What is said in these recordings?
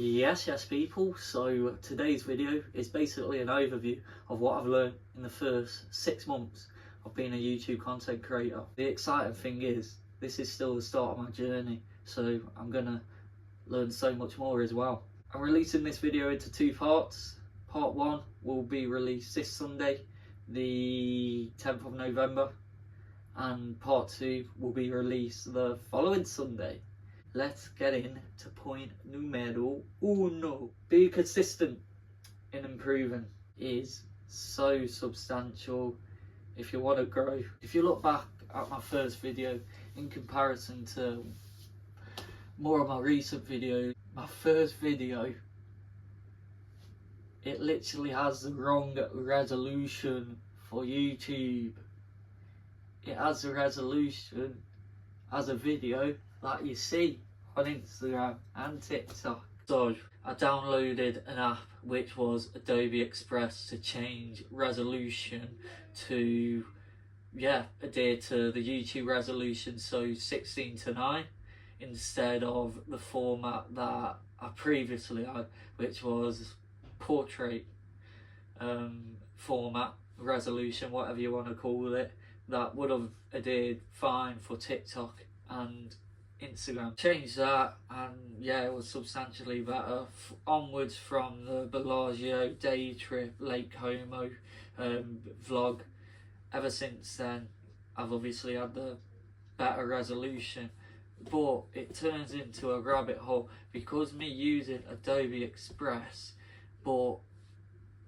Yes, people. So today's video is basically an overview of what I've learned in the first 6 months of being a YouTube content creator. The exciting thing is, this is still the start of my journey, so I'm gonna learn so much more as well. I'm releasing this video into 2 parts. Part 1 will be released this Sunday, the 10th of November, and part 2 will be released the following Sunday. Let's get into point numero uno. Being consistent in improving is so substantial if you want to grow. If you look back at my first video in comparison to more of my recent videos, my first video, it literally has the wrong resolution for YouTube. It has the resolution as a video that you see on Instagram and TikTok. So I downloaded an app which was Adobe Express to change resolution to adhere to the YouTube resolution, so 16:9 instead of the format that I previously had, which was portrait format, resolution, whatever you want to call it. That would have adhered fine for TikTok and Instagram. Changed that, and it was substantially better. Onwards from the Bellagio day trip, Lake Como vlog, ever since then I've obviously had the better resolution, but it turns into a rabbit hole because me using Adobe Express, but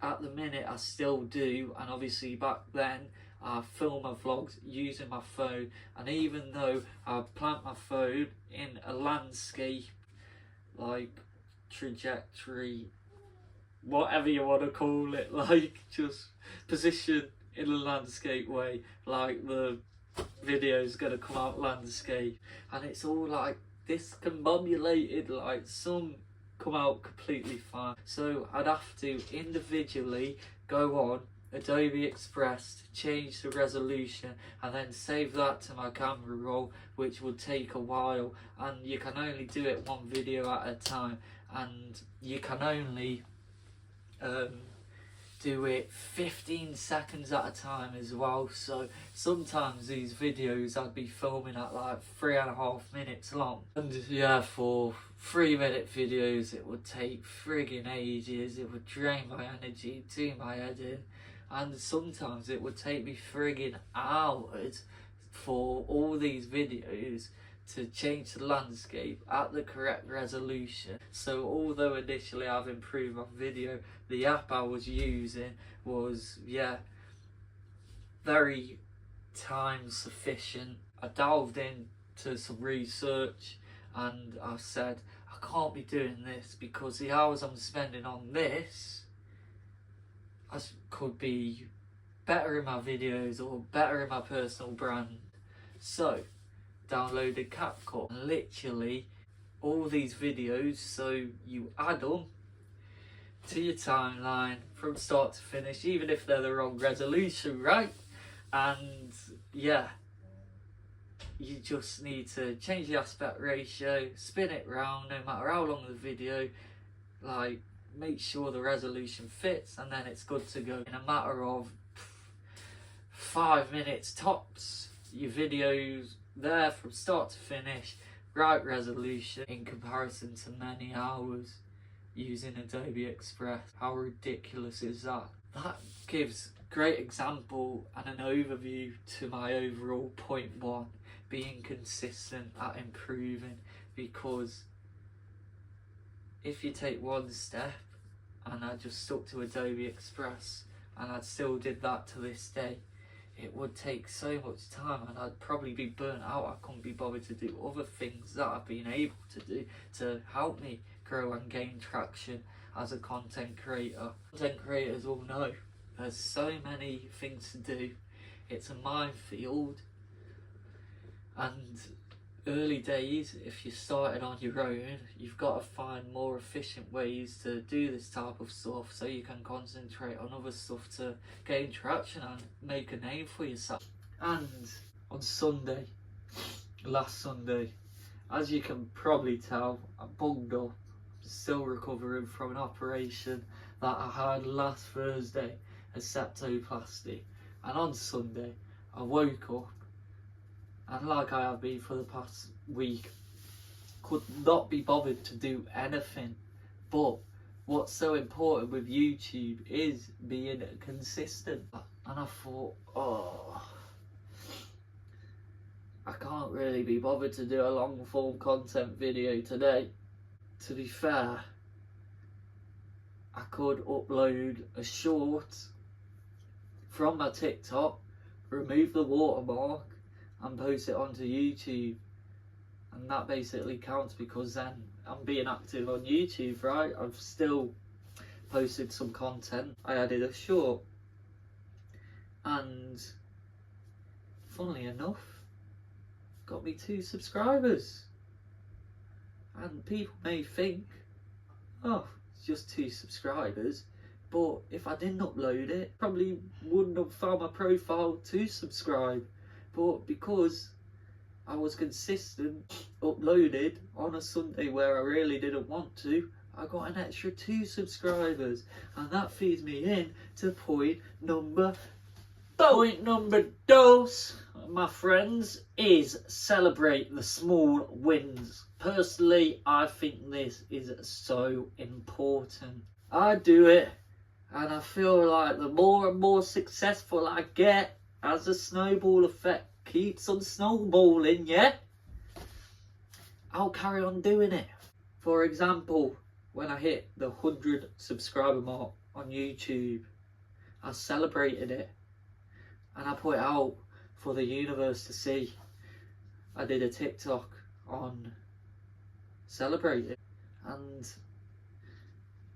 at the minute I still do, and obviously back then I film my vlogs using my phone, and even though I plant my phone in a landscape, like trajectory, whatever you want to call it, like just position in a landscape way, like the video's gonna come out landscape, and it's all like discombobulated, like some come out completely fine. So I'd have to individually go on Adobe Express to change the resolution and then save that to my camera roll, which would take a while, and you can only do it one video at a time, and you can only do it 15 seconds at a time as well. So sometimes these videos I'd be filming at like 3.5 minutes long, and for 3-minute videos it would take friggin' ages. It would drain my energy, do my head in, and sometimes it would take me friggin' hours for all these videos to change the landscape at the correct resolution. So although initially I've improved my video, the app I was using was very time sufficient. I delved into some research and I said, I can't be doing this because the hours I'm spending on this could be better in my videos or better in my personal brand. So downloaded CapCut, and literally all these videos, so you add them to your timeline from start to finish, even if they're the wrong resolution, right? And you just need to change the aspect ratio, spin it round, no matter how long the video, like make sure the resolution fits, and then it's good to go. In a matter of 5 minutes tops, your video's there from start to finish, right resolution, in comparison to many hours using Adobe Express. How ridiculous is that? That gives great example and an overview to my overall point 1, being consistent at improving. Because if you take one step, and I just stuck to Adobe Express and I still did that to this day, it would take so much time and I'd probably be burnt out. I couldn't be bothered to do other things that I've been able to do to help me grow and gain traction as a content creator. Content creators all know there's so many things to do. It's a minefield, and early days, if you started on your own, you've got to find more efficient ways to do this type of stuff so you can concentrate on other stuff to gain traction and make a name for yourself. And on Sunday, last Sunday, as you can probably tell, I'm bunged up, still recovering from an operation that I had last Thursday, a septoplasty, and on Sunday I woke up, and like I have been for the past week, could not be bothered to do anything. But what's so important with YouTube is being consistent. And I thought, oh, I can't really be bothered to do a long form content video today. To be fair, I could upload a short from my TikTok, remove the watermark and post it onto YouTube. And that basically counts because then I'm being active on YouTube, right? I've still posted some content. I added a short, and funnily enough, got me 2 subscribers. And people may think, oh, it's just 2 subscribers, but if I didn't upload it, probably wouldn't have found my profile to subscribe. But because I was consistent, uploaded on a Sunday where I really didn't want to, I got an extra 2 subscribers, and that feeds me in to point number 2, my friends, is celebrate the small wins. Personally, I think this is so important. I do it, and I feel like the more and more successful I get, as the snowball effect keeps on snowballing, yeah, I'll carry on doing it. For example, when I hit the 100 subscriber mark on YouTube, I celebrated it and I put it out for the universe to see. I did a TikTok on celebrating, and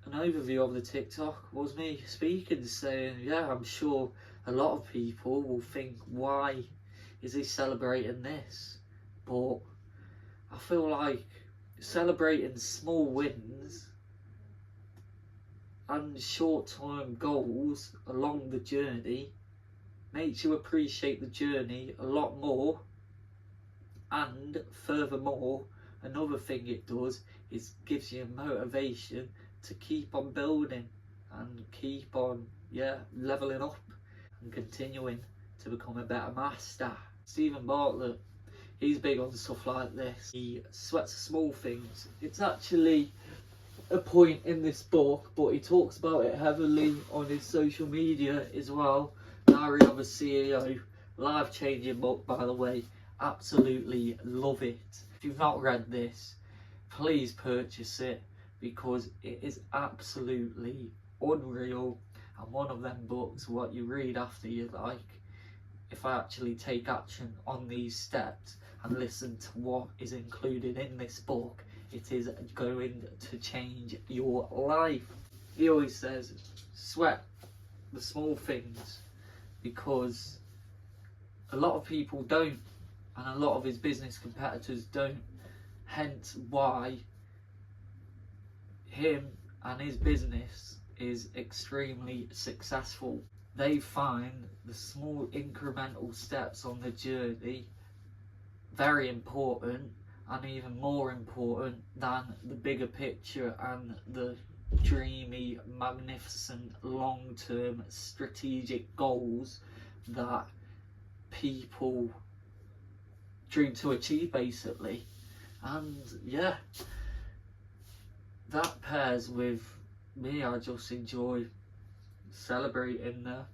an overview of the TikTok was me speaking, saying, yeah, I'm sure a lot of people will think, why is he celebrating this? But I feel like celebrating small wins and short-term goals along the journey makes you appreciate the journey a lot more. And furthermore, another thing it does is gives you motivation to keep on building and keep on, leveling up and continuing to become a better master. Stephen Bartlett, he's big on stuff like this. He sweats the small things. It's actually a point in this book, but he talks about it heavily on his social media as well. Diary of a CEO, life-changing book, by the way. Absolutely love it. If you've not read this, please purchase it, because it is absolutely unreal, and one of them books what you read after you like. If I actually take action on these steps and listen to what is included in this book, it is going to change your life. He always says, sweat the small things, because a lot of people don't, and a lot of his business competitors don't. Hence why him and his business is extremely successful. They find the small incremental steps on the journey very important, and even more important than the bigger picture and the dreamy, magnificent, long-term strategic goals that people dream to achieve, basically. And yeah, that pairs with me. I just enjoy celebrating the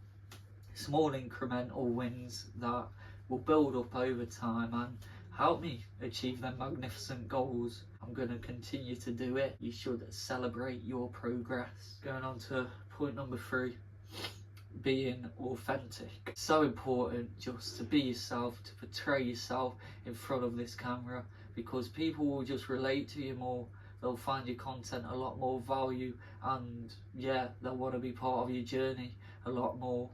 small incremental wins that will build up over time and help me achieve them magnificent goals. I'm going to continue to do it. You should celebrate your progress. Going on to point number 3, being authentic. So important just to be yourself, to portray yourself in front of this camera, because people will just relate to you more. They'll find your content a lot more value, and yeah, they'll want to be part of your journey a lot more.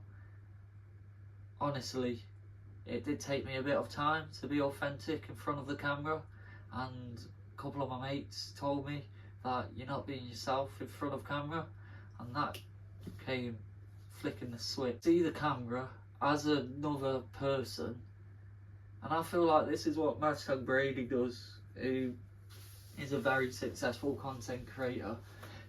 Honestly, it did take me a bit of time to be authentic in front of the camera, and a couple of my mates told me that you're not being yourself in front of camera, and that came flicking the switch. See the camera as another person, and I feel like this is what Matchag Brady does, who is a very successful content creator.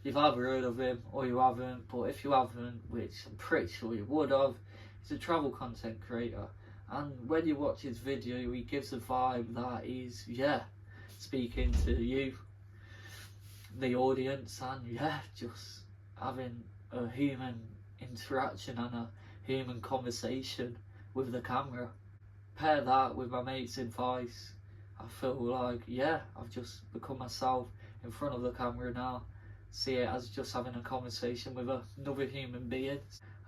You've either heard of him or you haven't, but if you haven't, which I'm pretty sure you would have, he's a travel content creator. And when you watch his video, he gives a vibe that he's, speaking to you, the audience, and just having a human interaction and a human conversation with the camera. Pair that with my mate's advice, I feel like, I've just become myself in front of the camera now. See it as just having a conversation with another human being,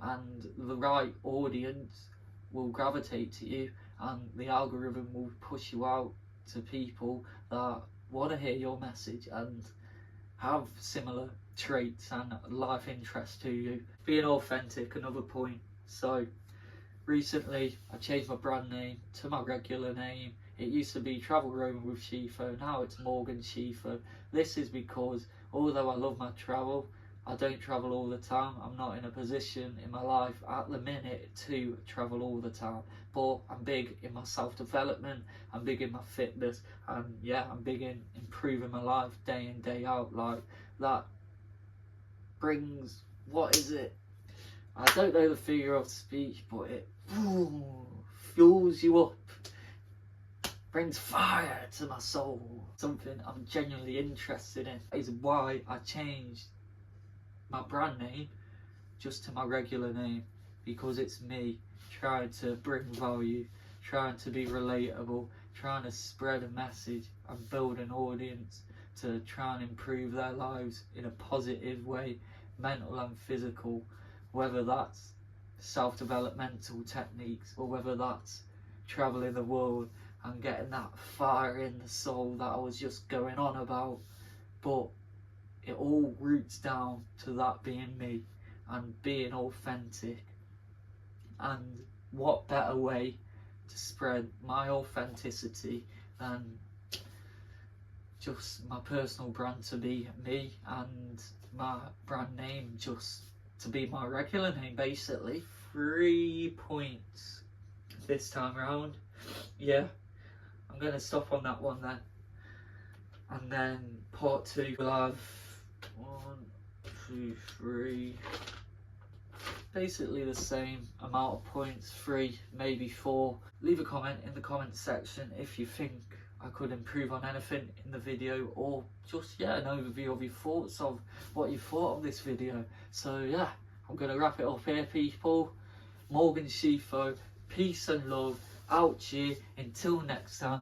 and the right audience will gravitate to you, and the algorithm will push you out to people that want to hear your message and have similar traits and life interests to you. Being authentic, another point. So recently I changed my brand name to my regular name. It used to be Travel Roman with Shifo, now it's Morgan Shifo. This is because although I love my travel, I don't travel all the time. I'm not in a position in my life at the minute to travel all the time. But I'm big in my self-development, I'm big in my fitness, and I'm big in improving my life day in, day out. Like, that brings, what is it? I don't know the figure of speech, but it fuels you up. Brings fire to my soul. Something I'm genuinely interested in. That is why I changed my brand name just to my regular name, because it's me trying to bring value, trying to be relatable, trying to spread a message and build an audience to try and improve their lives in a positive way, mental and physical, whether that's self-developmental techniques or whether that's traveling the world and getting that fire in the soul that I was just going on about. But it all roots down to that being me and being authentic. And what better way to spread my authenticity than just my personal brand to be me, and my brand name just to be my regular name, basically. 3 points this time round. I'm going to stop on that one then. And then part 2 will have 1, 2, 3, basically the same amount of points, 3, maybe 4. Leave a comment in the comment section if you think I could improve on anything in the video, or just an overview of your thoughts of what you thought of this video. So I'm going to wrap it up here, people. Morgan Shifo, peace and love, out here, until next time.